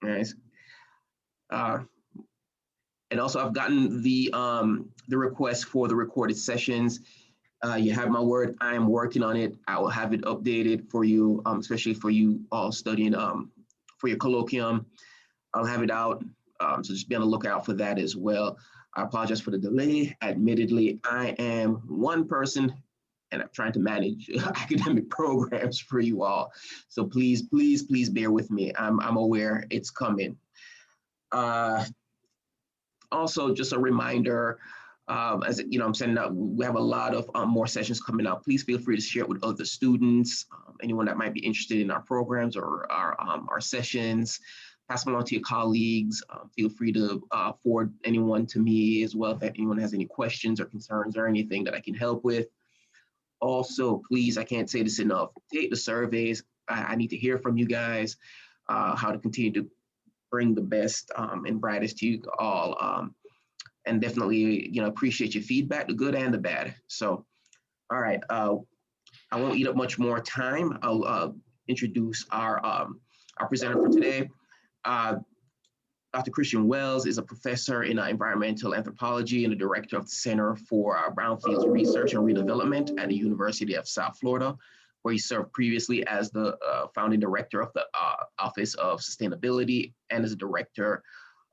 Nice. And also, I've gotten the request for the recorded sessions. You have my word. I am working on it. I will have it updated for you, especially for you all studying for your colloquium. I'll have it out. So just be on the lookout for that as well. I apologize for the delay. Admittedly, I am one person and I'm trying to manage academic programs for you all. So please, please, please bear with me. I'm aware it's coming. Also, just a reminder, as you know, I'm sending out, we have a lot of more sessions coming out. Please feel free to share it with other students, anyone that might be interested in our programs or our sessions. Pass them along to your colleagues. Feel free to forward anyone to me as well if anyone has any questions or concerns or anything that I can help with. Also, please, I can't say this enough, take the surveys. I need to hear from you guys how to continue to bring the best and brightest to you all. And definitely, you know, appreciate your feedback, the good and the bad. So, all right, I won't eat up much more time. I'll introduce our presenter for today. Dr. Christian Wells is a professor in environmental anthropology and the director of the Center for Brownfields Research and Redevelopment at the University of South Florida, where he served previously as the founding director of the Office of Sustainability and as a director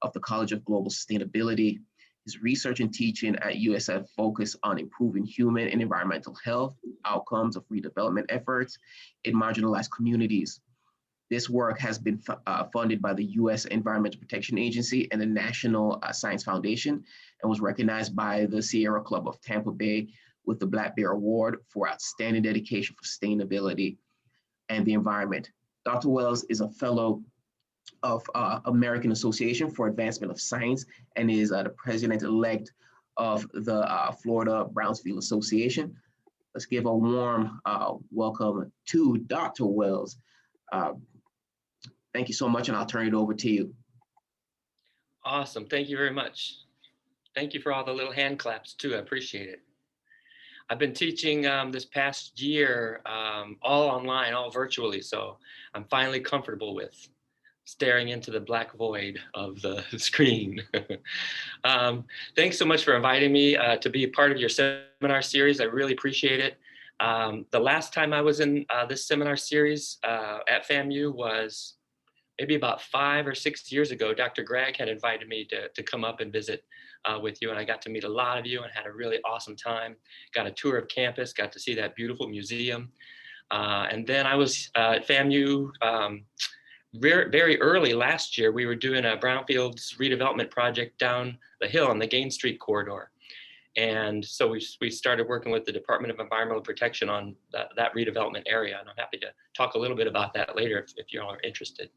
of the College of Global Sustainability. His research and teaching at USF focus on improving human and environmental health outcomes of redevelopment efforts in marginalized communities. This work has been funded by the U.S. Environmental Protection Agency and the National Science Foundation and was recognized by the Sierra Club of Tampa Bay with the Black Bear Award for outstanding dedication for sustainability and the environment. Dr. Wells is a fellow of American Association for Advancement of Science and is the president-elect of the Florida Brownfields Association. Let's give a warm welcome to Dr. Wells. Thank you so much, and I'll turn it over to you. Awesome. Thank you very much. Thank you for all the little hand claps, too. I appreciate it. I've been teaching this past year all online, all virtually, so I'm finally comfortable with staring into the black void of the screen. Thanks so much for inviting me to be a part of your seminar series. I really appreciate it. The last time I was in this seminar series at FAMU was maybe about 5 or 6 years ago. Dr. Gregg had invited me to come up and visit with you, and I got to meet a lot of you and had a really awesome time. Got a tour of campus, got to see that beautiful museum. And then I was at FAMU very early last year. We were doing a Brownfields redevelopment project down the hill on the Gain Street corridor. And so we started working with the Department of Environmental Protection on that redevelopment area. And I'm happy to talk a little bit about that later if you all are interested.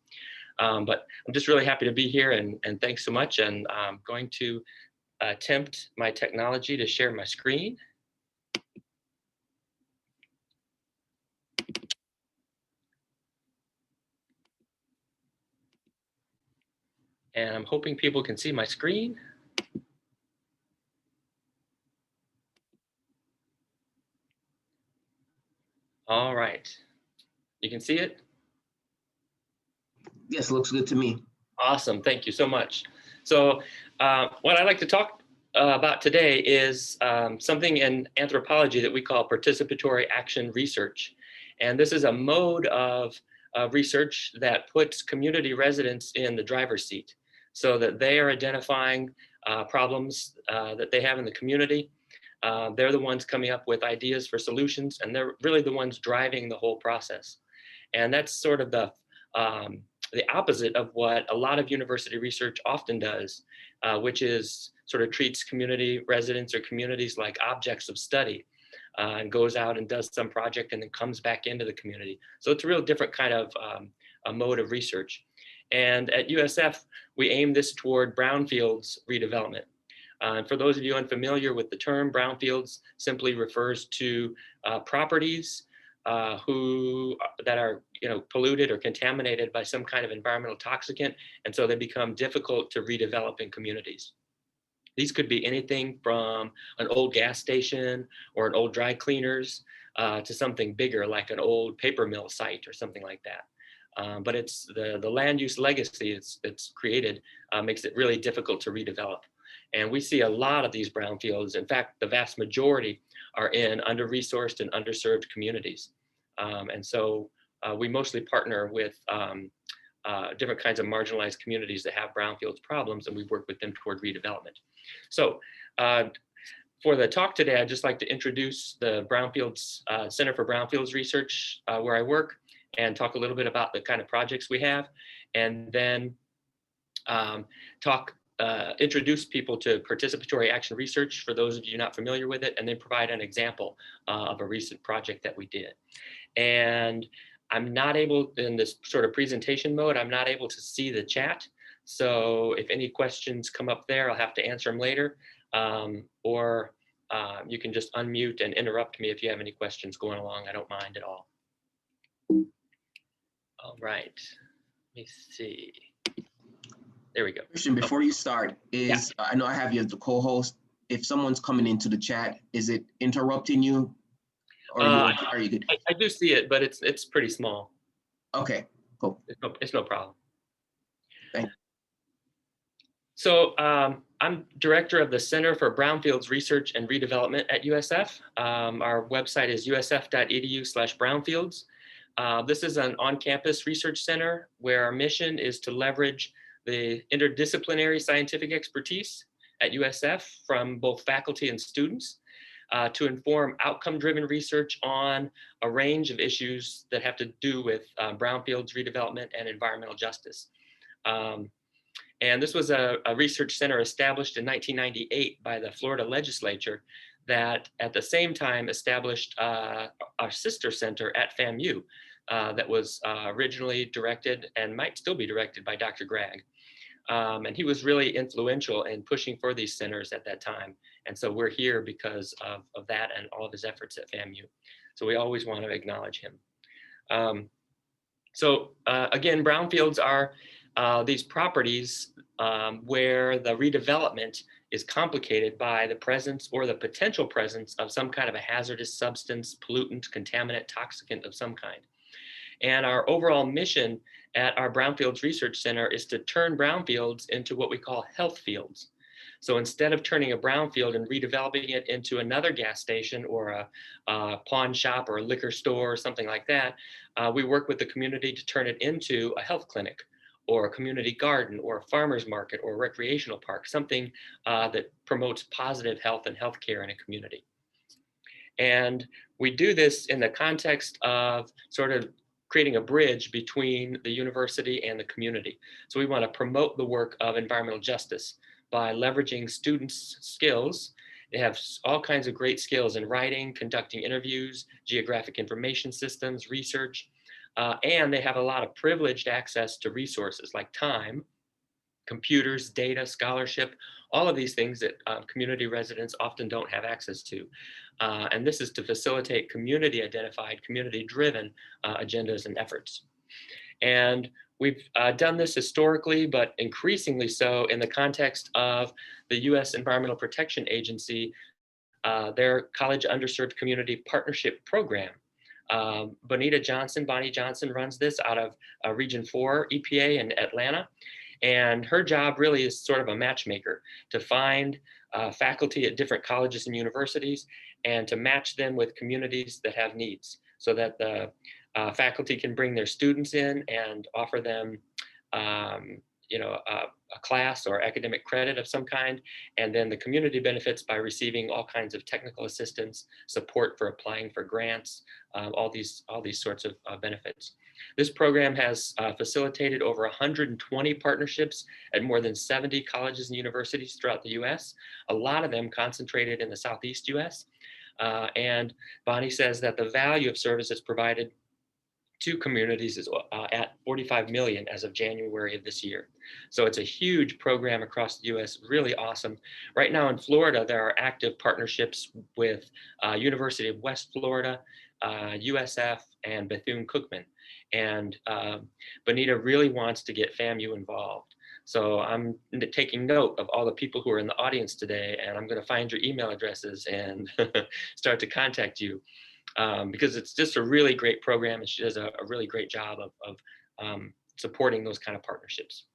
But I'm just really happy to be here, and thanks so much. And I'm going to attempt my technology to share my screen. And I'm hoping people can see my screen. All right. You can see it? Yes, looks good to me. Awesome. Thank you so much. So what I'd like to talk about today is something in anthropology that we call participatory action research. And this is a mode of research that puts community residents in the driver's seat so that they are identifying problems that they have in the community. They're the ones coming up with ideas for solutions, and they're really the ones driving the whole process. And that's sort of the opposite of what a lot of university research often does, which is sort of treats community residents or communities like objects of study and goes out and does some project and then comes back into the community. So it's a real different kind of a mode of research. And at USF, we aim this toward brownfields redevelopment. And for those of you unfamiliar with the term, brownfields simply refers to properties that are polluted or contaminated by some kind of environmental toxicant, and so they become difficult to redevelop in communities. These could be anything from an old gas station or an old dry cleaners to something bigger like an old paper mill site or something like that. But it's the land use legacy it's created makes it really difficult to redevelop. And we see a lot of these brownfields. In fact, the vast majority are in under-resourced and underserved communities. And so we mostly partner with different kinds of marginalized communities that have brownfields problems, and we work with them toward redevelopment. So for the talk today, I'd just like to introduce the Brownfields Center for Brownfields Research, where I work, and talk a little bit about the kind of projects we have, and then introduce people to participatory action research for those of you not familiar with it, and then provide an example of a recent project that we did. And I'm not able, in this sort of presentation mode, I'm not able to see the chat. So if any questions come up there, I'll have to answer them later. Or you can just unmute and interrupt me if you have any questions going along. I don't mind at all. All right, let me see. There we go. Christian, before you start, I know I have you as the co-host. If someone's coming into the chat, is it interrupting you? Or are you good? I do see it, but it's pretty small. Okay, cool. It's no problem. Thanks. So I'm director of the Center for Brownfields Research and Redevelopment at USF. Our website is usf.edu/brownfields. This is an on-campus research center where our mission is to leverage the interdisciplinary scientific expertise at USF from both faculty and students to inform outcome-driven research on a range of issues that have to do with brownfields redevelopment and environmental justice. And this was a research center established in 1998 by the Florida legislature that at the same time established our sister center at FAMU that was originally directed and might still be directed by Dr. Gregg. And he was really influential in pushing for these centers at that time. And so we're here because of that and all of his efforts at FAMU. So we always want to acknowledge him. Again, brownfields are these properties where the redevelopment is complicated by the presence or the potential presence of some kind of a hazardous substance, pollutant, contaminant, toxicant of some kind. And our overall mission at our Brownfields Research Center is to turn brownfields into what we call health fields. So instead of turning a brownfield and redeveloping it into another gas station or a pawn shop or a liquor store or something like that, we work with the community to turn it into a health clinic or a community garden or a farmer's market or a recreational park, something that promotes positive health and healthcare in a community. And we do this in the context of sort of creating a bridge between the university and the community. So we want to promote the work of environmental justice by leveraging students' skills. They have all kinds of great skills in writing, conducting interviews, geographic information systems, research, and they have a lot of privileged access to resources like time, computers, data, scholarship, all of these things that community residents often don't have access to. And this is to facilitate community-identified, community-driven agendas and efforts. And we've done this historically, but increasingly so in the context of the U.S. Environmental Protection Agency, their College Underserved Community Partnership Program. Bonnie Johnson runs this out of Region 4 EPA in Atlanta. And her job really is sort of a matchmaker to find faculty at different colleges and universities and to match them with communities that have needs so that the faculty can bring their students in and offer them a class or academic credit of some kind, and then the community benefits by receiving all kinds of technical assistance, support for applying for grants, all these sorts of benefits. This program has facilitated over 120 partnerships at more than 70 colleges and universities throughout the US, a lot of them concentrated in the Southeast US. And Bonnie says that the value of services provided to communities is at 45 million as of January of this year. So it's a huge program across the US, really awesome. Right now in Florida, there are active partnerships with University of West Florida, USF, and Bethune-Cookman. And Bonita really wants to get FAMU involved. So I'm taking note of all the people who are in the audience today, and I'm going to find your email addresses and start to contact you because it's just a really great program, and she does a really great job supporting those kind of partnerships.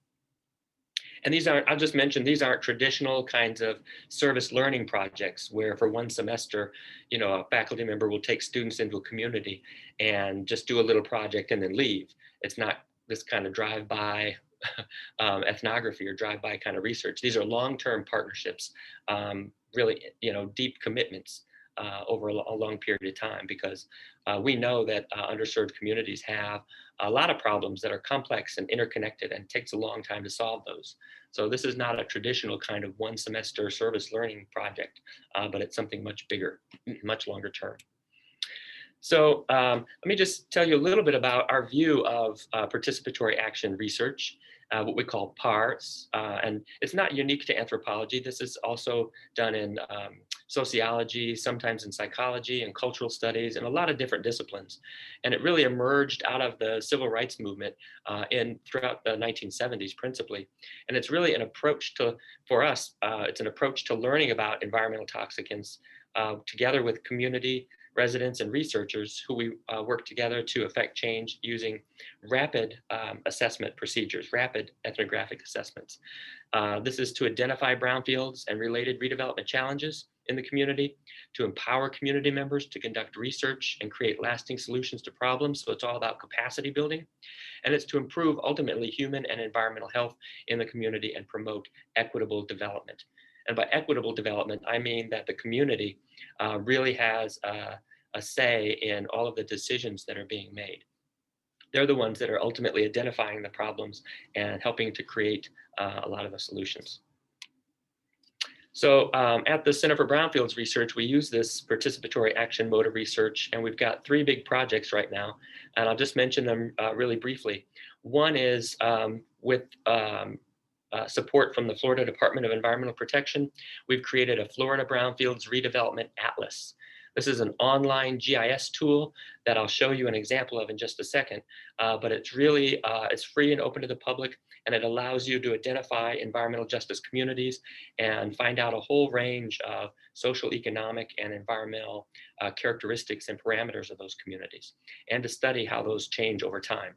And these aren't, I'll just mention, these aren't traditional kinds of service learning projects where for one semester, a faculty member will take students into a community and just do a little project and then leave. It's not this kind of drive-by ethnography or drive-by kind of research. These are long-term partnerships, really, deep commitments over a long period of time, because we know that underserved communities have a lot of problems that are complex and interconnected, and it takes a long time to solve those. So this is not a traditional kind of one semester service learning project, but it's something much bigger, much longer term. So let me just tell you a little bit about our view of participatory action research, what we call PARS. And it's not unique to anthropology. This is also done in sociology, sometimes in psychology and cultural studies, and a lot of different disciplines. And it really emerged out of the civil rights movement throughout the 1970s principally. And it's really an approach to, for us, it's an approach to learning about environmental toxicants together with community residents and researchers who we work together to affect change using rapid assessment procedures, rapid ethnographic assessments. This is to identify brownfields and related redevelopment challenges in the community, to empower community members to conduct research and create lasting solutions to problems. So it's all about capacity building. And it's to improve ultimately human and environmental health in the community and promote equitable development. And by equitable development, I mean that the community really has a say in all of the decisions that are being made. They're the ones that are ultimately identifying the problems and helping to create a lot of the solutions. So at the Center for Brownfields Research, we use this participatory action mode of research, and we've got 3 big projects right now, and I'll just mention them really briefly. One is with support from the Florida Department of Environmental Protection. We've created a Florida Brownfields Redevelopment Atlas. This is an online GIS tool that I'll show you an example of in just a second, but it's really, it's free and open to the public, and it allows you to identify environmental justice communities and find out a whole range of social, economic, and environmental characteristics and parameters of those communities, and to study how those change over time.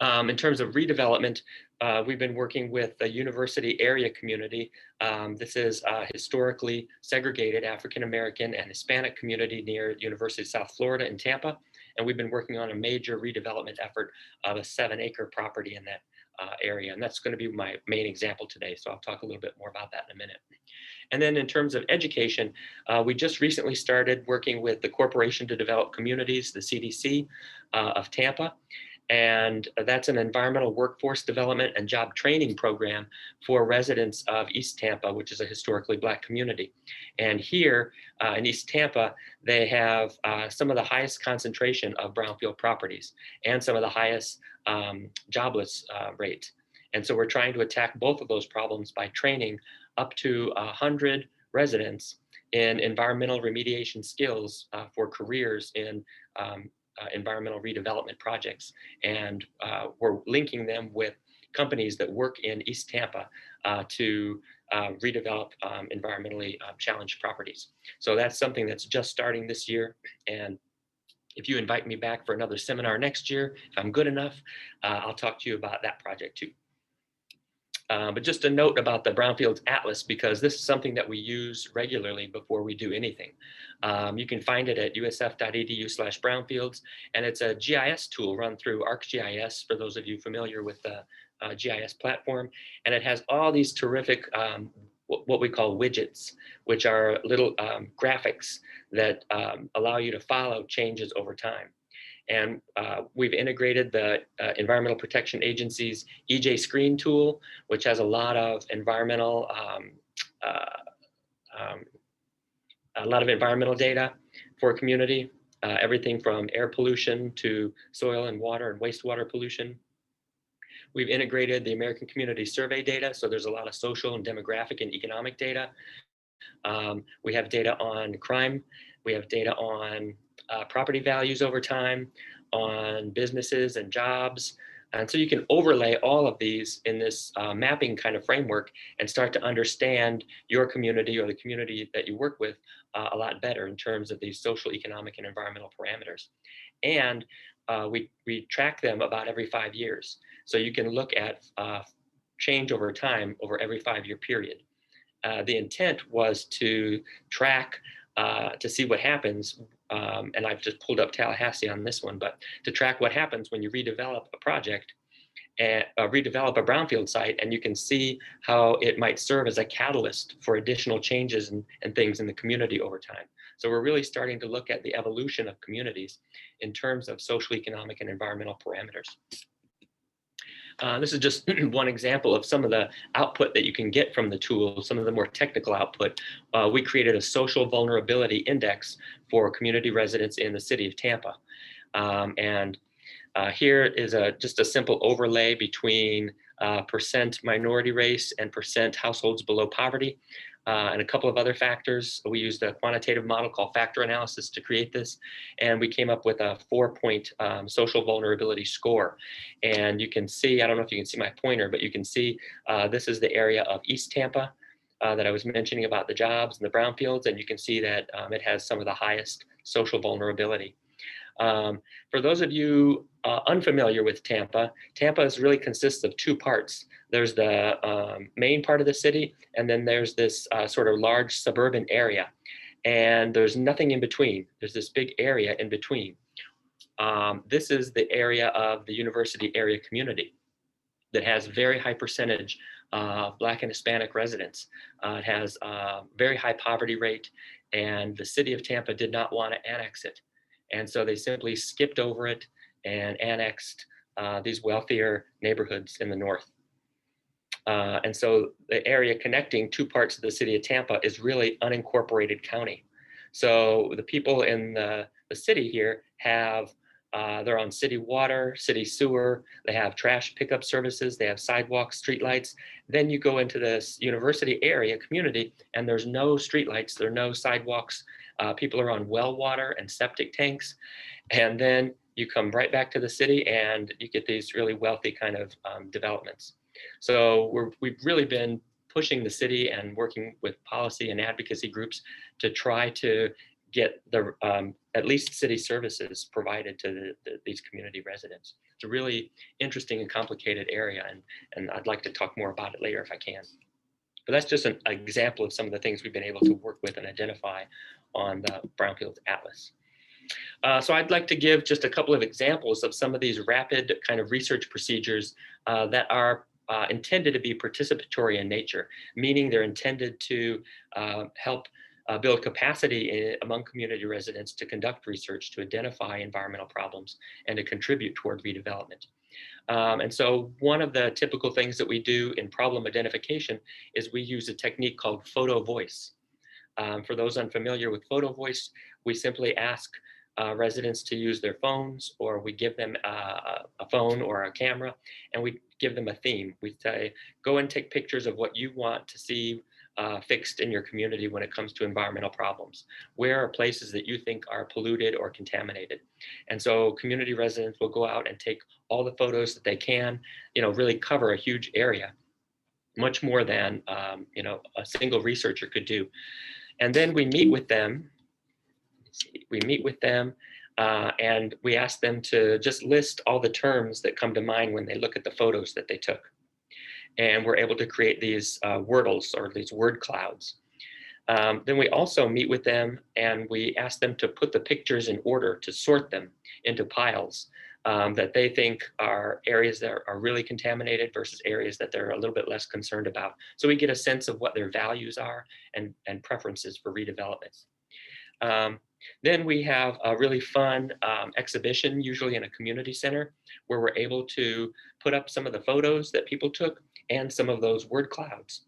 In terms of redevelopment, we've been working with the university area community. This is a historically segregated African-American and Hispanic community near University of South Florida in Tampa. And we've been working on a major redevelopment effort of a 7-acre property in that area. And that's going to be my main example today. So I'll talk a little bit more about that in a minute. And then in terms of education, we just recently started working with the Corporation to Develop Communities, the CDC of Tampa. And that's an environmental workforce development and job training program for residents of East Tampa, which is a historically Black community. And here in East Tampa, they have some of the highest concentration of brownfield properties and some of the highest jobless rate. And so we're trying to attack both of those problems by training up to 100 residents in environmental remediation skills for careers in environmental redevelopment projects. And we're linking them with companies that work in East Tampa to redevelop environmentally challenged properties. So that's something that's just starting this year. And if you invite me back for another seminar next year, if I'm good enough, I'll talk to you about that project too. But just a note about the Brownfields Atlas, because this is something that we use regularly before we do anything. You can find it at usf.edu/brownfields, and it's a GIS tool run through ArcGIS, for those of you familiar with the GIS platform. And it has all these terrific, what we call widgets, which are little graphics that allow you to follow changes over time. And we've integrated the Environmental Protection Agency's EJ Screen tool, which has a lot of environmental data for a community, everything from air pollution to soil and water and wastewater pollution. We've integrated the American Community Survey data, so there's a lot of social and demographic and economic data. We have data on crime. We have data on property values over time, on businesses and jobs. And so you can overlay all of these in this mapping kind of framework and start to understand your community or the community that you work with a lot better in terms of these social, economic, and environmental parameters. And we track them about every 5 years. So you can look at change over time over every 5-year period. The intent was to track to see what happens, and I've just pulled up Tallahassee on this one, but to track what happens when you redevelop a project and redevelop a brownfield site, and you can see how it might serve as a catalyst for additional changes and things in the community over time. So we're really starting to look at the evolution of communities in terms of social, economic, and environmental parameters. This is just one example of some of the output that you can get from the tool, some of the more technical output. We created a social vulnerability index for community residents in the city of Tampa. Here is just a simple overlay between percent minority race and percent households below poverty, and a couple of other factors. We used a quantitative model called factor analysis to create this, and we came up with a 4-point social vulnerability score. And you can see, I don't know if you can see my pointer, but you can see this is the area of East Tampa that I was mentioning about the jobs and the brownfields, and you can see that it has some of the highest social vulnerability. For those of you unfamiliar with Tampa, Tampa really consists of 2 parts. There's the main part of the city, and then there's this sort of large suburban area, and there's nothing in between. There's this big area in between. This is the area of the university area community that has very high percentage of Black and Hispanic residents. It has a very high poverty rate, and the city of Tampa did not want to annex it. And so they simply skipped over it and annexed these wealthier neighborhoods in the north. And so the area connecting 2 parts of the city of Tampa is really unincorporated county. So the people in the city here have, they're on city water, city sewer, they have trash pickup services, they have sidewalks, streetlights. Then you go into this university area community and there's no streetlights, there are no sidewalks. People are on well water and septic tanks. And then you come right back to the city and you get these really wealthy kind of developments. So we've really been pushing the city and working with policy and advocacy groups to try to get the at least city services provided to these community residents. It's a really interesting and complicated area, and I'd like to talk more about it later if I can. But that's just an example of some of the things we've been able to work with and identify on the Brownfields Atlas. So I'd like to give just a couple of examples of some of these rapid kind of research procedures that are intended to be participatory in nature, meaning they're intended to help build capacity among community residents to conduct research, to identify environmental problems, and to contribute toward redevelopment. And so one of the typical things that we do in problem identification is we use a technique called photo voice. For those unfamiliar with photo voice, we simply ask residents to use their phones, or we give them a phone or a camera, and we give them a theme. We say, go and take pictures of what you want to see fixed in your community when it comes to environmental problems. Where are places that you think are polluted or contaminated? And so community residents will go out and take all the photos that they can, really cover a huge area, much more than a single researcher could do. And then we meet with them. And we ask them to just list all the terms that come to mind when they look at the photos that they took. And we're able to create these wordles, or these word clouds. Then we also meet with them and we ask them to put the pictures in order, to sort them into piles that they think are areas that are really contaminated versus areas that they're a little bit less concerned about. So we get a sense of what their values are and preferences for redevelopment. Then we have a really fun exhibition, usually in a community center, where we're able to put up some of the photos that people took and some of those word clouds.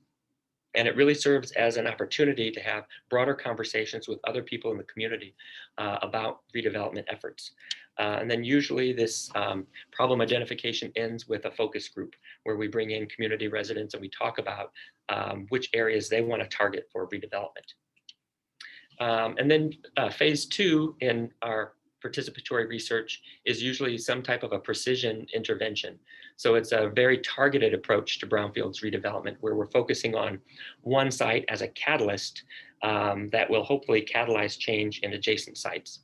And it really serves as an opportunity to have broader conversations with other people in the community about redevelopment efforts. And then usually this problem identification ends with a focus group where we bring in community residents and we talk about which areas they want to target for redevelopment. And then phase 2 in our participatory research is usually some type of a precision intervention. So it's a very targeted approach to brownfields redevelopment, where we're focusing on one site as a catalyst that will hopefully catalyze change in adjacent sites.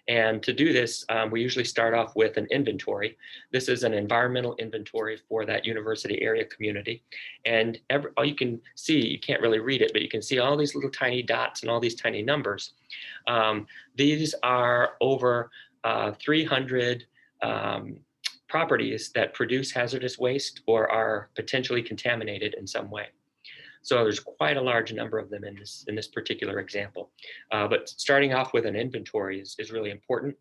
And to do this, we usually start off with an inventory. This is an environmental inventory for that university area community. And all you can see, you can't really read it, but you can see all these little tiny dots and all these tiny numbers. These are over 300 properties that produce hazardous waste or are potentially contaminated in some way. So there's quite a large number of them in this particular example. But starting off with an inventory is really important.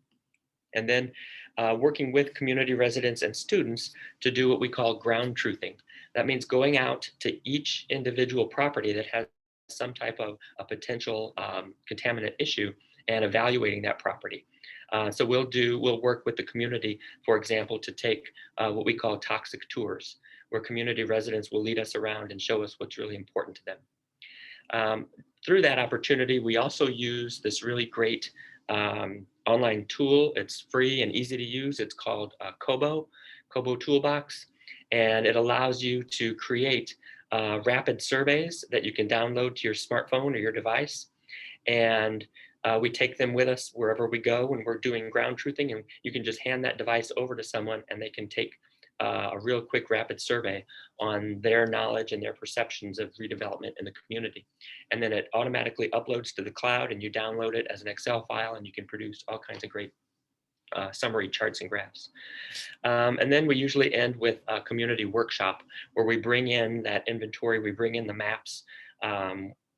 And then working with community residents and students to do what we call ground truthing. That means going out to each individual property that has some type of a potential contaminant issue and evaluating that property. So we'll work with the community, for example, to take what we call toxic tours, where community residents will lead us around and show us what's really important to them. Through that opportunity, we also use this really great online tool. It's free and easy to use. It's called Kobo Toolbox, and it allows you to create rapid surveys that you can download to your smartphone or your device. And we take them with us wherever we go when we're doing ground truthing, and you can just hand that device over to someone and they can take a real quick rapid survey on their knowledge and their perceptions of redevelopment in the community. And then it automatically uploads to the cloud and you download it as an Excel file and you can produce all kinds of great summary charts and graphs. And then we usually end with a community workshop where we bring in that inventory, we bring in the maps,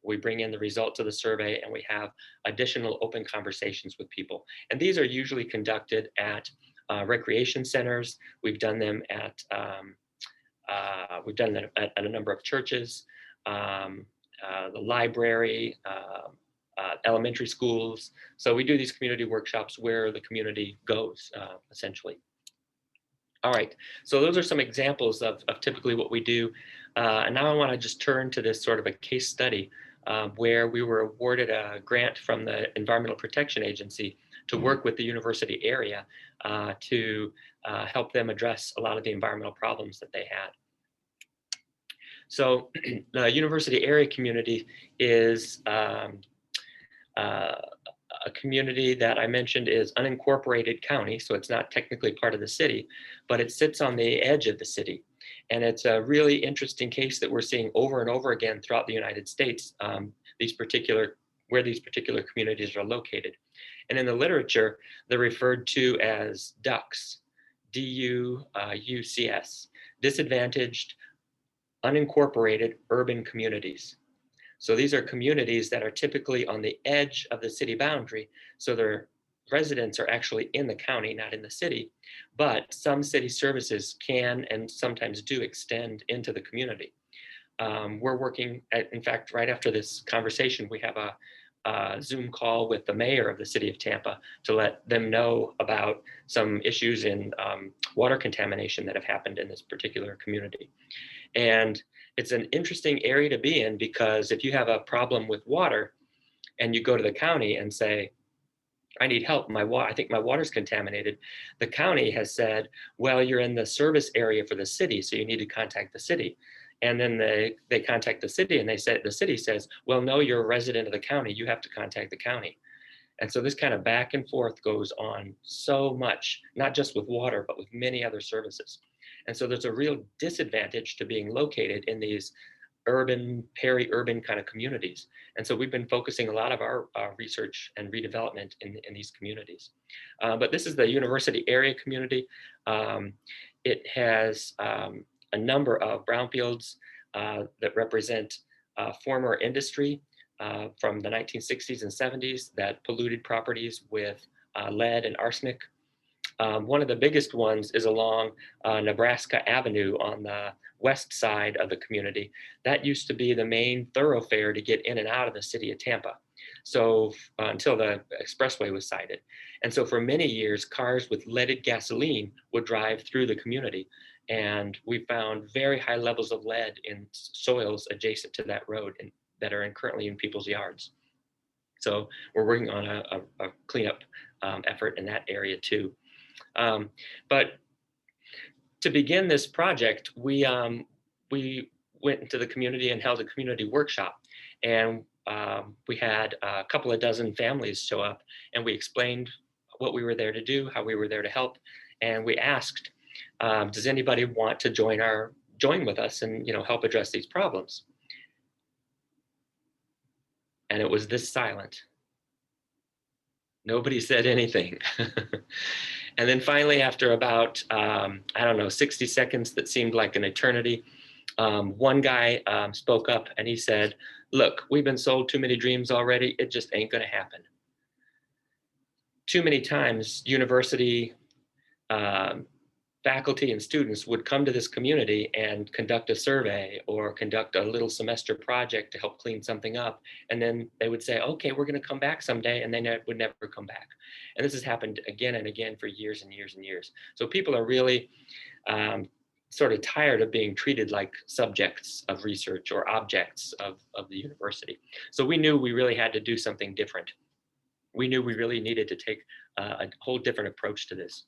we bring in the results of the survey, and we have additional open conversations with people. And these are usually conducted at recreation centers. We've done them at a number of churches, the library, elementary schools. So we do these community workshops where the community goes, essentially. All right, so those are some examples of typically what we do. And now I want to just turn to this sort of a case study where we were awarded a grant from the Environmental Protection Agency to work with the university area to help them address a lot of the environmental problems that they had. So the university area community is a community that I mentioned is unincorporated county, so it's not technically part of the city, but it sits on the edge of the city. And it's a really interesting case that we're seeing over and over again throughout the United States, where these particular communities are located. And in the literature, they're referred to as DUCS, D-U-C-S, disadvantaged, unincorporated urban communities. So these are communities that are typically on the edge of the city boundary. So their residents are actually in the county, not in the city, but some city services can and sometimes do extend into the community. We're working, in fact, right after this conversation, we have a Zoom call with the mayor of the city of Tampa to let them know about some issues in water contamination that have happened in this particular community. And it's an interesting area to be in because if you have a problem with water and you go to the county and say, I need help, I think my water's contaminated, the county has said, well, you're in the service area for the city, so you need to contact the city. And then they contact the city and the city says, well, no, you're a resident of the county, you have to contact the county. And so this kind of back and forth goes on so much, not just with water, but with many other services. And so there's a real disadvantage to being located in these urban, peri-urban kind of communities. And so we've been focusing a lot of our research and redevelopment in these communities. But this is the university area community. It has a number of brownfields that represent former industry from the 1960s and 70s that polluted properties with lead and arsenic. One of the biggest ones is along Nebraska Avenue on the west side of the community. That used to be the main thoroughfare to get in and out of the city of Tampa. So until the expressway was sited. And so for many years, cars with leaded gasoline would drive through the community. And we found very high levels of lead in soils adjacent to that road and that are currently in people's yards. So we're working on a cleanup effort in that area too. But to begin this project, we went into the community and held a community workshop. And we had a couple of dozen families show up and we explained what we were there to do, how we were there to help. And we asked, does anybody want to join with us and help address these problems? And it was this silent. Nobody said anything. And then finally, after about, I don't know, 60 seconds that seemed like an eternity, one guy spoke up and he said, look, we've been sold too many dreams already. It just ain't gonna happen. Too many times, university faculty and students would come to this community and conduct a survey or conduct a little semester project to help clean something up. And then they would say, okay, we're gonna come back someday, and they would never come back. And this has happened again and again for years and years and years. So people are really sort of tired of being treated like subjects of research or objects of the university. So we knew we really had to do something different. We knew we really needed to take a whole different approach to this.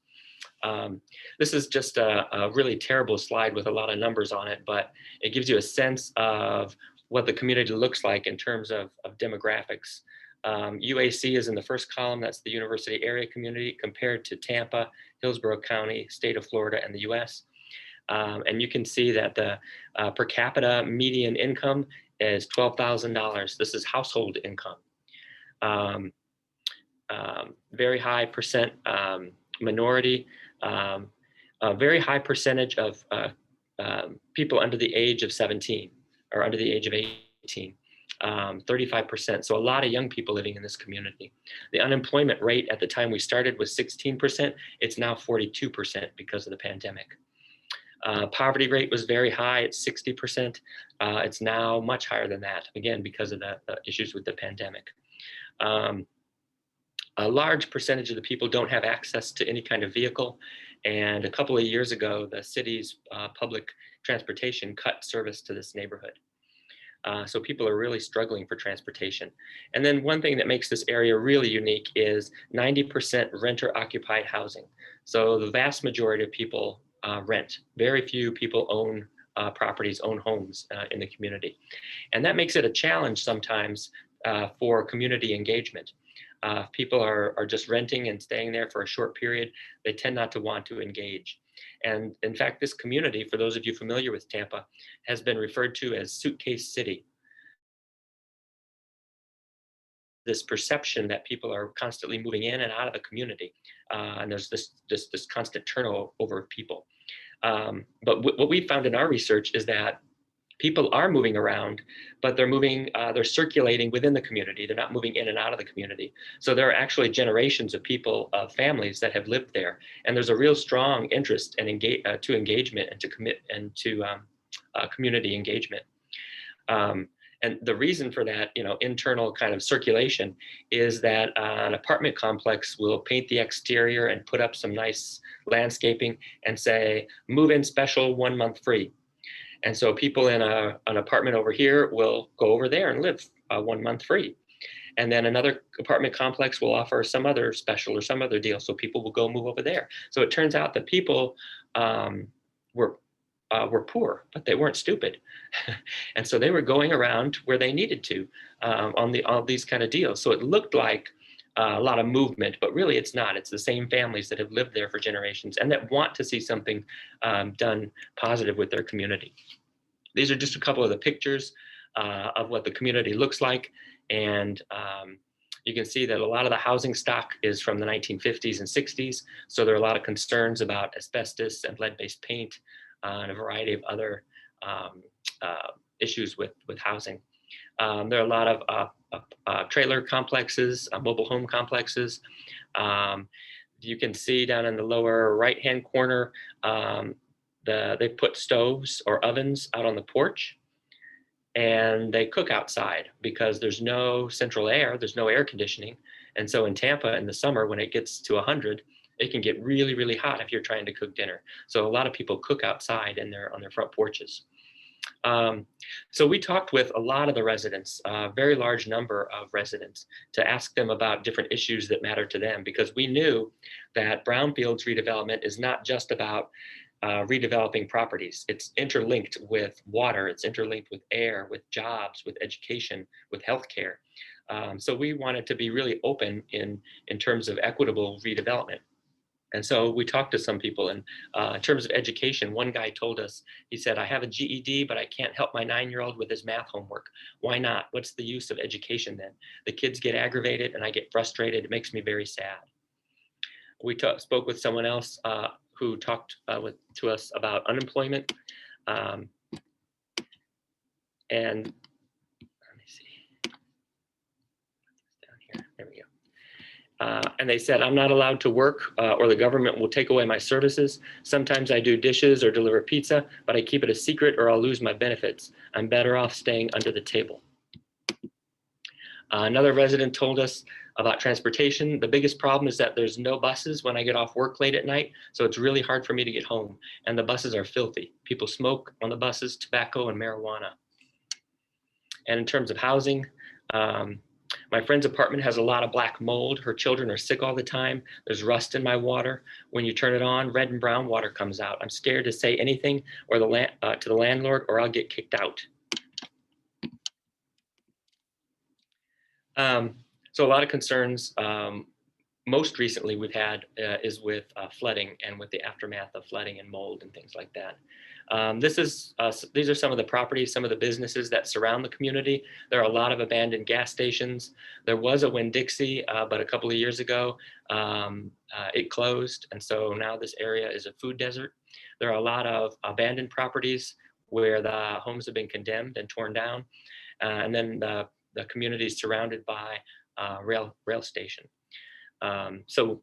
This is just a really terrible slide with a lot of numbers on it, but it gives you a sense of what the community looks like in terms of demographics. UAC is in the first column, that's the university area community, compared to Tampa, Hillsborough County, state of Florida, and the US. And you can see that the per capita median income is $12,000. This is household income. Very high percent minority, a very high percentage of people under the age of 17 or under the age of 18, 35%. So a lot of young people living in this community. The unemployment rate at the time we started was 16%. It's now 42% because of the pandemic. Poverty rate was very high at 60%. It's now much higher than that, again, because of the issues with the pandemic. A large percentage of the people don't have access to any kind of vehicle. And a couple of years ago, the city's public transportation cut service to this neighborhood. So people are really struggling for transportation. And then one thing that makes this area really unique is 90% renter-occupied housing. So the vast majority of people rent. Very few people own properties, own homes in the community. And that makes it a challenge sometimes for community engagement. If people are just renting and staying there for a short period, they tend not to want to engage. And in fact, this community, for those of you familiar with Tampa, has been referred to as Suitcase City. This perception that people are constantly moving in and out of the community. And there's this constant turnover of people. But what we found in our research is that people are moving around, but they're circulating within the community. They're not moving in and out of the community. So there are actually generations of people, of families that have lived there. And there's a real strong interest in engagement and to commit and to community engagement. And the reason for that, internal kind of circulation is that an apartment complex will paint the exterior and put up some nice landscaping and say, move in special, 1 month free. And so people in an apartment over here will go over there and live 1 month free. And then another apartment complex will offer some other special or some other deal. So people will go move over there. So it turns out that people were poor, but they weren't stupid. And so they were going around where they needed to on all these kind of deals. So it looked like a lot of movement, but really it's not. It's the same families that have lived there for generations and that want to see something done positive with their community. These are just a couple of the pictures of what the community looks like. And you can see that a lot of the housing stock is from the 1950s and 60s. So there are a lot of concerns about asbestos and lead-based paint and a variety of other issues with housing. There are a lot of trailer complexes, mobile home complexes. You can see down in the lower right-hand corner, they put stoves or ovens out on the porch, and they cook outside because there's no central air, there's no air conditioning. And so in Tampa in the summer, when it gets to 100, it can get really, really hot if you're trying to cook dinner. So a lot of people cook outside on their front porches. So we talked with a lot of the residents, a very large number of residents, to ask them about different issues that matter to them, because we knew that brownfields redevelopment is not just about redeveloping properties. It's interlinked with water, it's interlinked with air, with jobs, with education, with healthcare. So we wanted to be really open in terms of equitable redevelopment. And so we talked to some people, and in terms of education, one guy told us, he said, I have a GED, but I can't help my 9-year-old with his math homework. Why not? What's the use of education then? The kids get aggravated and I get frustrated. It makes me very sad. We spoke with someone else who talked to us about unemployment. And let me see, down here, there we go. And they said, I'm not allowed to work or the government will take away my services. Sometimes I do dishes or deliver pizza, but I keep it a secret or I'll lose my benefits. I'm better off staying under the table. Another resident told us about transportation. The biggest problem is that there's no buses when I get off work late at night, so it's really hard for me to get home. And the buses are filthy. People smoke on the buses, tobacco and marijuana. And in terms of housing, my friend's apartment has a lot of black mold. Her children are sick all the time. There's rust in my water. When you turn it on, red and brown water comes out. I'm scared to say anything or to the landlord or I'll get kicked out. So a lot of concerns most recently we've had is with flooding and with the aftermath of flooding and mold and things like that. These are some of the properties, some of the businesses that surround the community. There are a lot of abandoned gas stations. There was a Winn-Dixie, but a couple of years ago, it closed. And so now this area is a food desert. There are a lot of abandoned properties where the homes have been condemned and torn down. And then the community is surrounded by rail station. So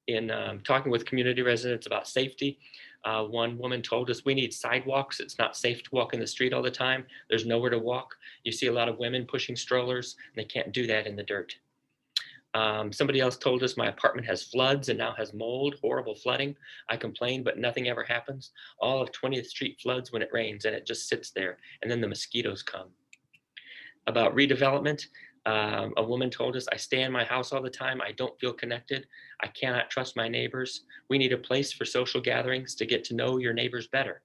in talking with community residents about safety, one woman told us we need sidewalks. It's not safe to walk in the street all the time. There's nowhere to walk. You see a lot of women pushing strollers and they can't do that in the dirt. Somebody else told us my apartment has floods and now has mold, horrible flooding. I complain, but nothing ever happens. All of 20th Street floods when it rains and it just sits there and then the mosquitoes come. About redevelopment, a woman told us, I stay in my house all the time. I don't feel connected. I cannot trust my neighbors. We need a place for social gatherings to get to know your neighbors better.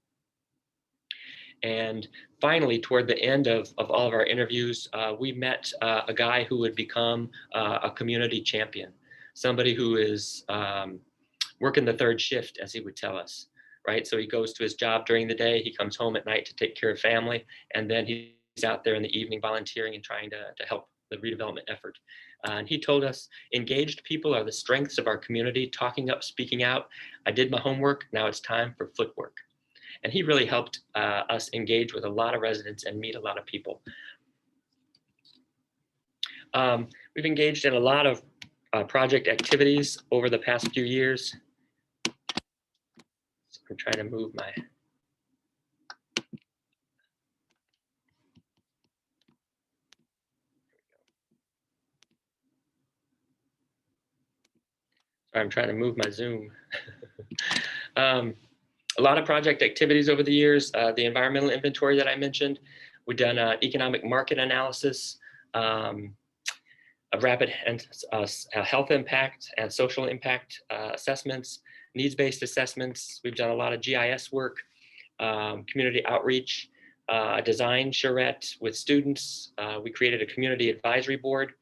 And finally, toward the end of all of our interviews, we met a guy who would become a community champion, somebody who is working the third shift, as he would tell us, right? So he goes to his job during the day, he comes home at night to take care of family, and then he's out there in the evening volunteering and trying to help the redevelopment effort. And he told us, engaged people are the strengths of our community, talking up, speaking out. I did my homework, now it's time for footwork. And he really helped us engage with a lot of residents and meet a lot of people. We've engaged in a lot of project activities over the past few years. So I'm trying to move my, I'm trying to move my Zoom. A lot of project activities over the years, the environmental inventory that I mentioned. We've done economic market analysis, a rapid and health impact and social impact assessments, needs-based assessments. We've done a lot of GIS work, community outreach, design charrette with students. We created a community advisory board,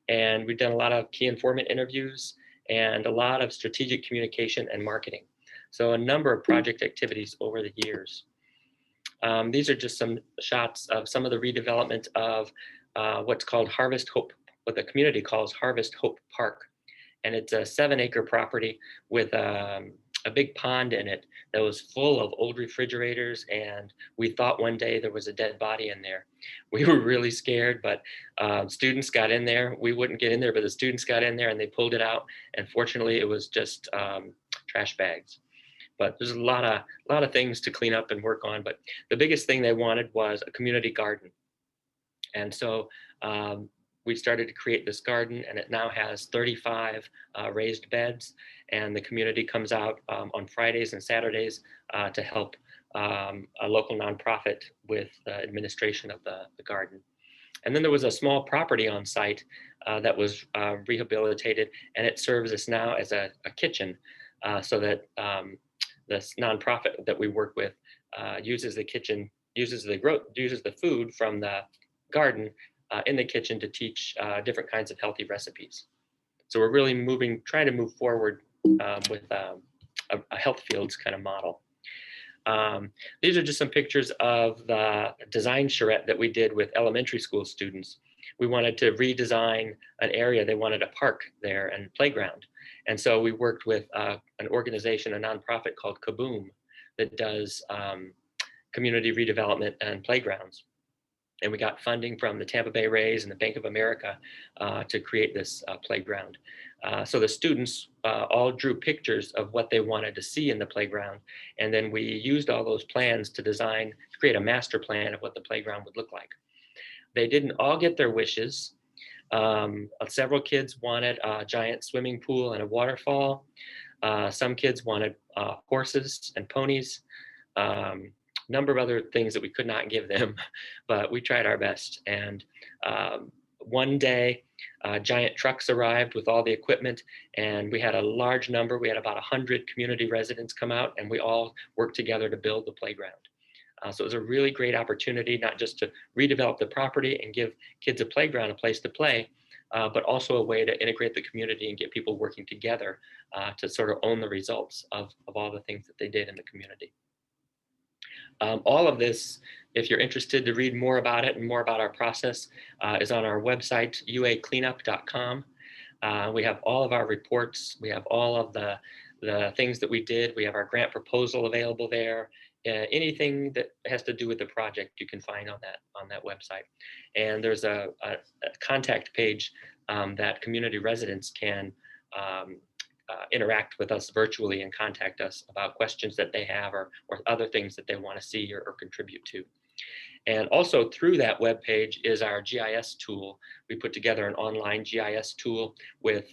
and we've done a lot of key informant interviews and a lot of strategic communication and marketing. So a number of project activities over the years. These are just some shots of some of the redevelopment of what's called Harvest Hope, what the community calls Harvest Hope Park. And it's a 7-acre property with a big pond in it that was full of old refrigerators. And we thought one day there was a dead body in there. We were really scared, but students got in there. We wouldn't get in there, but the students got in there and they pulled it out. And fortunately, it was just trash bags. But there's a lot of things to clean up and work on. But the biggest thing they wanted was a community garden. And so we started to create this garden, and it now has 35 raised beds. And the community comes out on Fridays and Saturdays to help a local nonprofit with the administration of the garden. And then there was a small property on site that was rehabilitated, and it serves us now as a kitchen so that this nonprofit that we work with uses the kitchen, uses the food from the garden in the kitchen to teach different kinds of healthy recipes. So we're really trying to move forward with a health fields kind of model. These are just some pictures of the design charrette that we did with elementary school students. We wanted to redesign an area. They wanted a park there and playground. And so we worked with an organization, a nonprofit called Kaboom, that does community redevelopment and playgrounds. And we got funding from the Tampa Bay Rays and the Bank of America to create this playground. So the students all drew pictures of what they wanted to see in the playground. And then we used all those plans to create a master plan of what the playground would look like. They didn't all get their wishes. Several kids wanted a giant swimming pool and a waterfall. Some kids wanted horses and ponies. Number of other things that we could not give them, but we tried our best. And one day, giant trucks arrived with all the equipment, and we had a large number. We had about 100 community residents come out, and we all worked together to build the playground. So it was a really great opportunity, not just to redevelop the property and give kids a playground, a place to play, but also a way to integrate the community and get people working together to sort of own the results of all the things that they did in the community. All of this, if you're interested to read more about it and more about our process, is on our website, uacleanup.com. We have all of our reports. We have all of the things that we did. We have our grant proposal available there. Anything that has to do with the project, you can find on that website. And there's a contact page that community residents can interact with us virtually and contact us about questions that they have or other things that they want to see or contribute to. And also through that webpage is our GIS tool. We put together an online GIS tool with,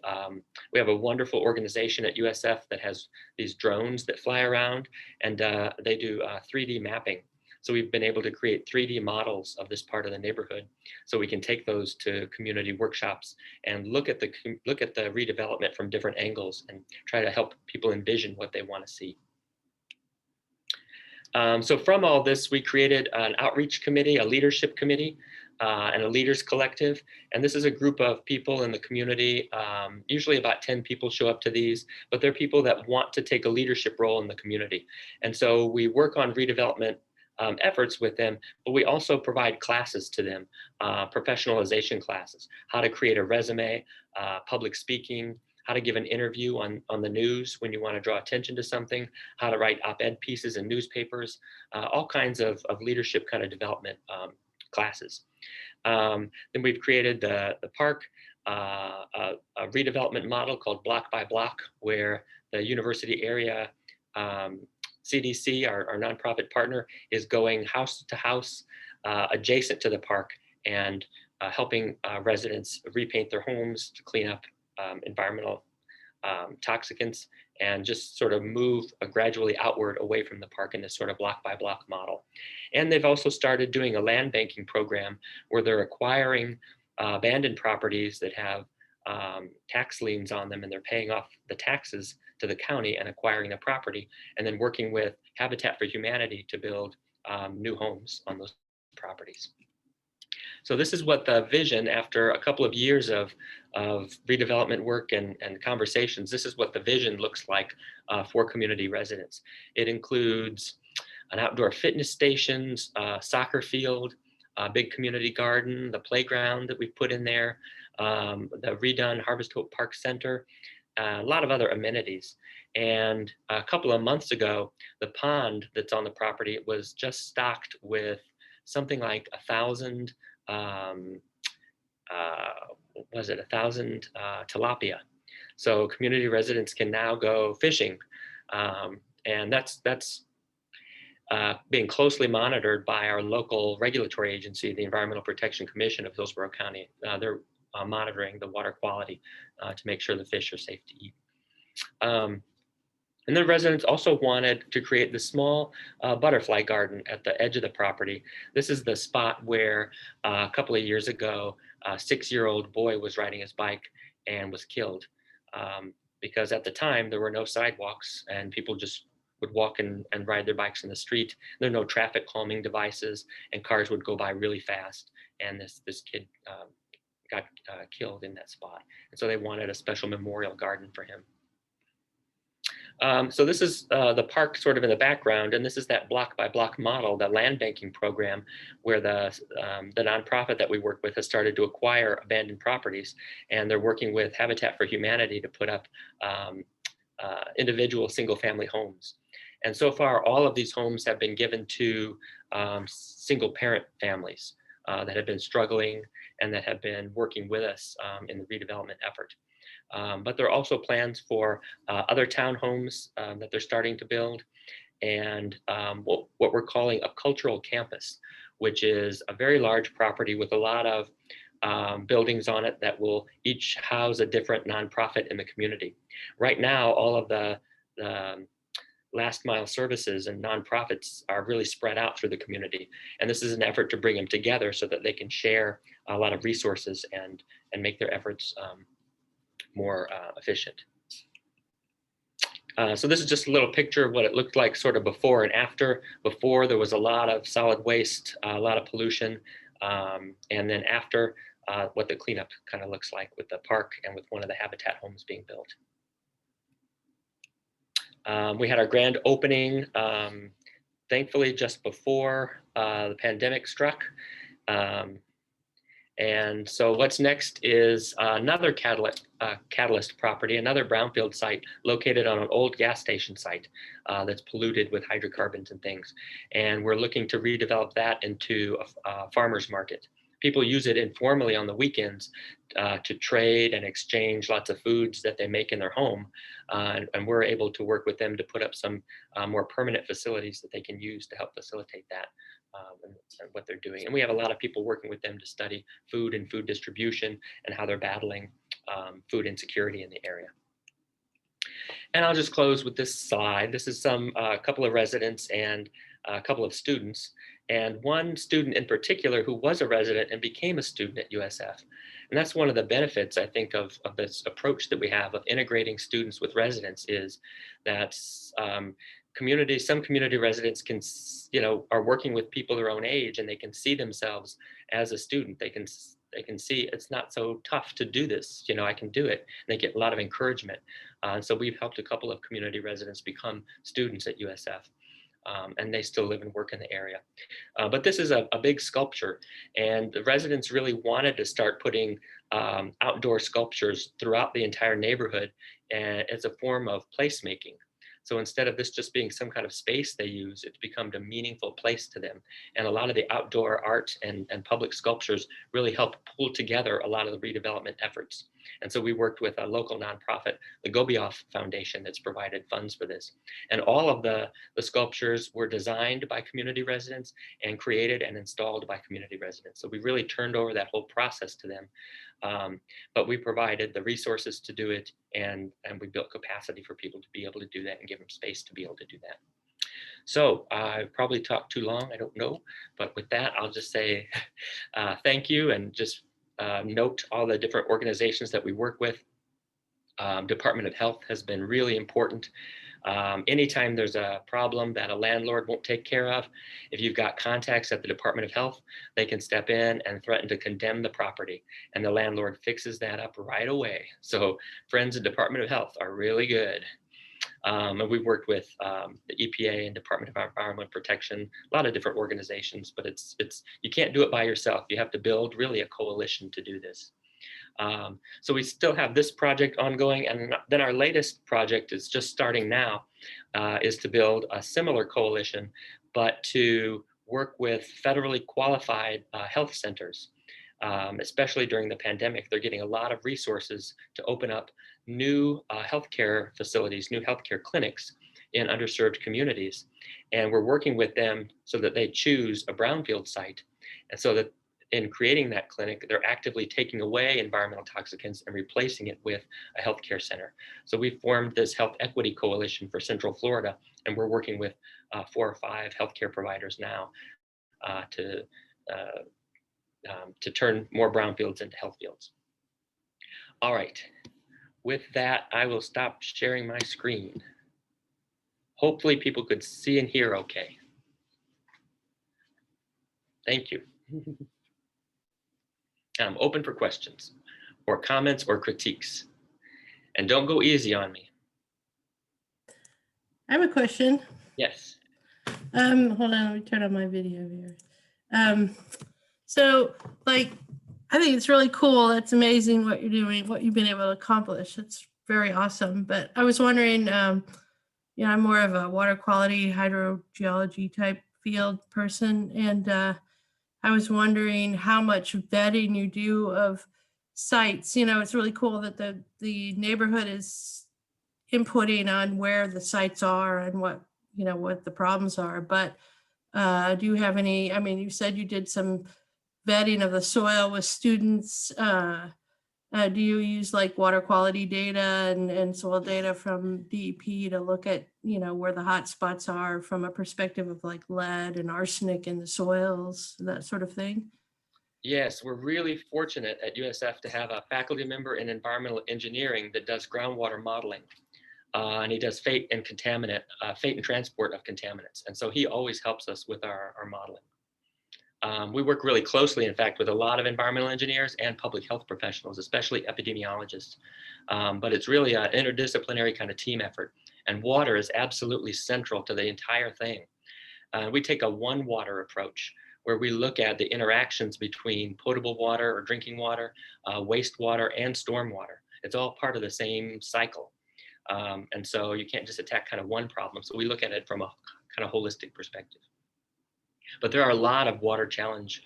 we have a wonderful organization at USF that has these drones that fly around, and they do 3D mapping. So we've been able to create 3D models of this part of the neighborhood, so we can take those to community workshops and look at the redevelopment from different angles and try to help people envision what they want to see. So from all this, we created an outreach committee, a leadership committee, and a leaders collective. And this is a group of people in the community. Usually about 10 people show up to these, but they're people that want to take a leadership role in the community. And so we work on redevelopment efforts with them, but we also provide classes to them, professionalization classes, how to create a resume, public speaking, how to give an interview on the news when you want to draw attention to something, how to write op-ed pieces in newspapers, all kinds of leadership kind of development classes. Then we've created the park, a redevelopment model called Block by Block, where the university area CDC, our nonprofit partner, is going house to house adjacent to the park and helping residents repaint their homes to clean up environmental toxicants and just sort of move gradually outward away from the park in this sort of block by block model. And they've also started doing a land banking program where they're acquiring abandoned properties that have tax liens on them, and they're paying off the taxes to the county and acquiring the property, and then working with Habitat for Humanity to build new homes on those properties. So this is what the vision, after a couple of years of redevelopment work and conversations, this is what the vision looks like for community residents. It includes an outdoor fitness stations, soccer field, a big community garden, the playground that we've put in there, the redone Harvest Hope Park Center, a lot of other amenities. And a couple of months ago, the pond that's on the property was just stocked with something like 1,000 tilapia. So community residents can now go fishing, and that's being closely monitored by our local regulatory agency, the Environmental Protection Commission of Hillsborough County. They're monitoring the water quality to make sure the fish are safe to eat. And the residents also wanted to create the small butterfly garden at the edge of the property. This is the spot where a couple of years ago, a 6-year-old boy was riding his bike and was killed because at the time there were no sidewalks and people just would walk and ride their bikes in the street. There are no traffic calming devices, and cars would go by really fast. And this kid got killed in that spot. And so they wanted a special memorial garden for him. So this is the park sort of in the background, and this is that block by block model, the land banking program, where the nonprofit that we work with has started to acquire abandoned properties, and they're working with Habitat for Humanity to put up individual single family homes. And so far, all of these homes have been given to single parent families that have been struggling and that have been working with us in the redevelopment effort. But there are also plans for other townhomes that they're starting to build, and what we're calling a cultural campus, which is a very large property with a lot of buildings on it that will each house a different nonprofit in the community. Right now, all of the last mile services and nonprofits are really spread out through the community. And this is an effort to bring them together so that they can share a lot of resources and make their efforts more efficient. So this is just a little picture of what it looked like sort of before and after. Before, there was a lot of solid waste, a lot of pollution, and then after, what the cleanup kind of looks like with the park and with one of the Habitat homes being built. We had our grand opening, thankfully, just before the pandemic struck. And so what's next is another catalyst property, another brownfield site located on an old gas station site that's polluted with hydrocarbons and things. And we're looking to redevelop that into a farmer's market. People use it informally on the weekends to trade and exchange lots of foods that they make in their home. And we're able to work with them to put up some more permanent facilities that they can use to help facilitate that. And what they're doing. And we have a lot of people working with them to study food and food distribution and how they're battling food insecurity in the area. And I'll just close with this slide. This is a couple of residents and a couple of students, and one student in particular who was a resident and became a student at USF. And that's one of the benefits, I think, of this approach that we have of integrating students with residents, is that some community residents can, are working with people their own age, and they can see themselves as a student. They can see it's not so tough to do this. I can do it. And they get a lot of encouragement. So we've helped a couple of community residents become students at USF. And they still live and work in the area. But this is a big sculpture, and the residents really wanted to start putting outdoor sculptures throughout the entire neighborhood as a form of placemaking. So instead of this just being some kind of space they use, it's become a meaningful place to them. And a lot of the outdoor art and public sculptures really help pull together a lot of the redevelopment efforts. And so we worked with a local nonprofit, the Gobioff Foundation, that's provided funds for this. And all of the sculptures were designed by community residents and created and installed by community residents. So we really turned over that whole process to them. But we provided the resources to do it, and we built capacity for people to be able to do that and give them space to be able to do that. So I've probably talked too long, I don't know, but with that, I'll just say thank you, and just note all the different organizations that we work with. Department of Health has been really important. Anytime there's a problem that a landlord won't take care of, if you've got contacts at the Department of Health, they can step in and threaten to condemn the property, and the landlord fixes that up right away. So friends at Department of Health are really good. And we've worked with the EPA and Department of Environmental Protection, a lot of different organizations, but you can't do it by yourself. You have to build really a coalition to do this. So we still have this project ongoing, and then our latest project is just starting now, is to build a similar coalition, but to work with federally qualified health centers. Especially during the pandemic, they're getting a lot of resources to open up new healthcare facilities, new healthcare clinics in underserved communities. And we're working with them so that they choose a brownfield site. And so that in creating that clinic, they're actively taking away environmental toxicants and replacing it with a healthcare center. So we formed this health equity coalition for Central Florida, and we're working with 4 or 5 healthcare providers now to turn more brownfields into health fields. All right, with that, I will stop sharing my screen. hopefully people could see and hear okay. Thank you. I'm open for questions or comments or critiques. And don't go easy on me. I have a question. Yes. Hold on, let me turn on my video here. So like, I think it's really cool. That's amazing what you're doing, what you've been able to accomplish. It's very awesome. But I was wondering, you know, I'm more of a water quality hydrogeology type field person. And I was wondering how much vetting you do of sites. You know, it's really cool that the neighborhood is inputting on where the sites are and what, you know, what the problems are. But do you have any, I mean, you said you did some vetting of the soil with students. Do you use like water quality data and soil data from DEP to look at, you know, where the hot spots are from a perspective of like lead and arsenic in the soils, that sort of thing? Yes, we're really fortunate at USF to have a faculty member in environmental engineering that does groundwater modeling. And he does fate and transport of contaminants. And so he always helps us with our modeling. We work really closely, in fact, with a lot of environmental engineers and public health professionals, especially epidemiologists. But it's really an interdisciplinary kind of team effort. And water is absolutely central to the entire thing. We take a one water approach where we look at the interactions between potable water or drinking water, wastewater, and stormwater. It's all part of the same cycle. And so you can't just attack kind of one problem. So we look at it from a kind of holistic perspective. But there are a lot of water challenge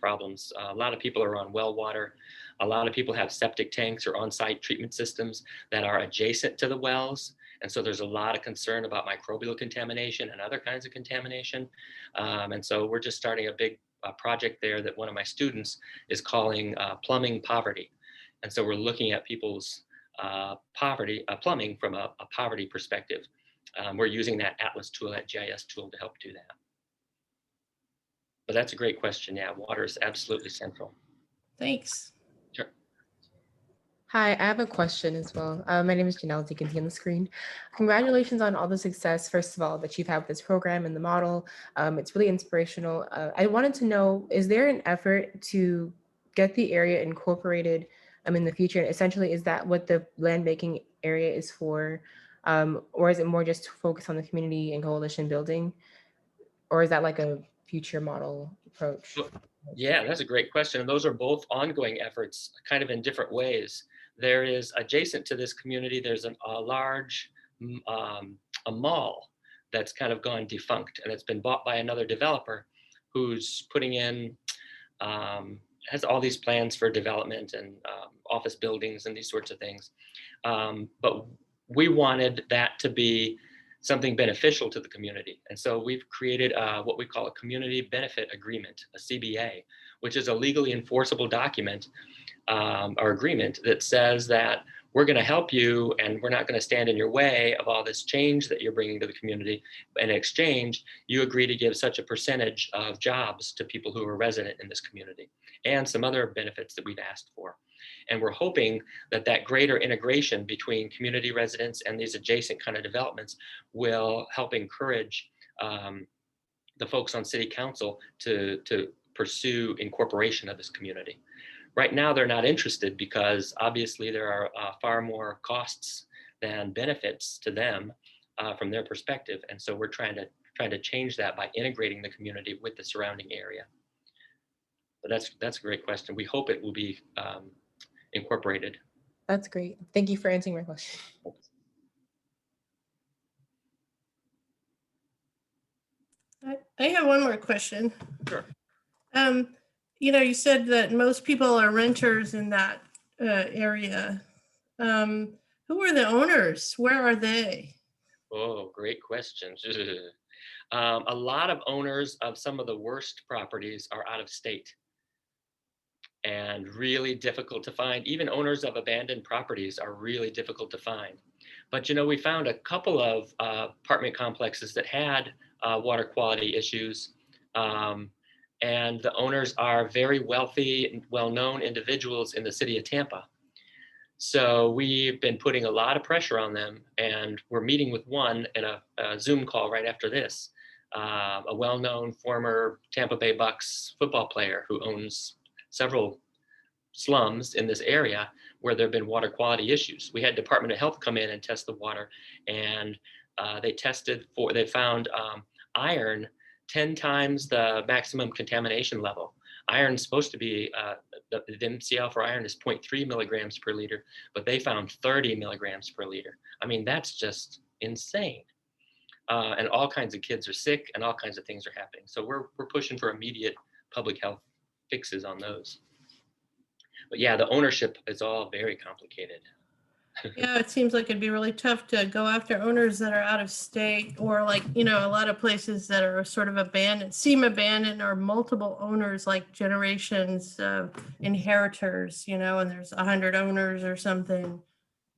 problems. A lot of people are on well water. A lot of people have septic tanks or on-site treatment systems that are adjacent to the wells. And so there's a lot of concern about microbial contamination and other kinds of contamination. And so we're just starting a big project there that one of my students is calling plumbing poverty. And so we're looking at people's plumbing from a poverty perspective. We're using that Atlas tool, that GIS tool, to help do that. But that's a great question. Yeah, water is absolutely central. Thanks. Sure. Hi, I have a question as well. My name is Janelle, as you can see on the screen. Congratulations on all the success, first of all, that you've had with this program and the model. It's really inspirational. I wanted to know, is there an effort to get the area incorporated in the future? Essentially, is that what the land banking area is for? Or is it more just focused on the community and coalition building? Or is that like a future model approach? Yeah, that's a great question. And those are both ongoing efforts, kind of in different ways. There is, adjacent to this community, there's a large a mall that's kind of gone defunct, and it's been bought by another developer who's putting in, has all these plans for development and office buildings and these sorts of things. But we wanted that to be something beneficial to the community. And so we've created what we call a community benefit agreement, a CBA, which is a legally enforceable document or agreement that says that we're going to help you and we're not going to stand in your way of all this change that you're bringing to the community. In exchange, you agree to give such a percentage of jobs to people who are resident in this community and some other benefits that we've asked for. And we're hoping that that greater integration between community residents and these adjacent kind of developments will help encourage the folks on city council to pursue incorporation of this community. Right now, they're not interested because obviously there are far more costs than benefits to them from their perspective. And so we're trying to change that by integrating the community with the surrounding area. But that's a great question. We hope it will be incorporated. That's great. Thank you for answering my question. I have one more question. Sure. You know, you said that most people are renters in that area. Who are the owners? Where are they? Oh, great questions. A lot of owners of some of the worst properties are out of state and really difficult to find. Even owners of abandoned properties are really difficult to find. But, you know, we found a couple of apartment complexes that had water quality issues. And the owners are very wealthy and well-known individuals in the city of Tampa. So we've been putting a lot of pressure on them, and we're meeting with one in a Zoom call right after this, a well-known former Tampa Bay Bucks football player who owns several slums in this area where there have been water quality issues. We had Department of Health come in and test the water, and they found iron 10 times the maximum contamination level. Iron's supposed to be, the MCL for iron is 0.3 milligrams per liter, but they found 30 milligrams per liter. I mean, that's just insane. And all kinds of kids are sick and all kinds of things are happening. So we're pushing for immediate public health fixes on those. But yeah, the ownership is all very complicated. Yeah, it seems like it'd be really tough to go after owners that are out of state, or like, you know, a lot of places that are sort of abandoned, seem abandoned, or multiple owners, like generations of inheritors, you know, and there's 100 owners or something.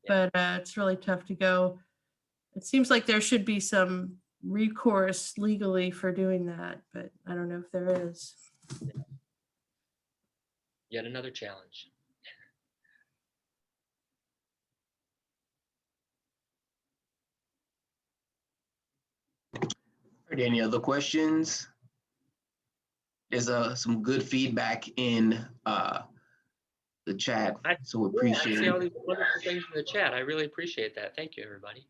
Yeah. But it's really tough to go. It seems like there should be some recourse legally for doing that, but I don't know if there is. Yet another challenge. Are there any other questions? There's some good feedback in the chat, so we Yeah, I appreciate see all it. these wonderful things in the chat. I really appreciate that. Thank you, everybody.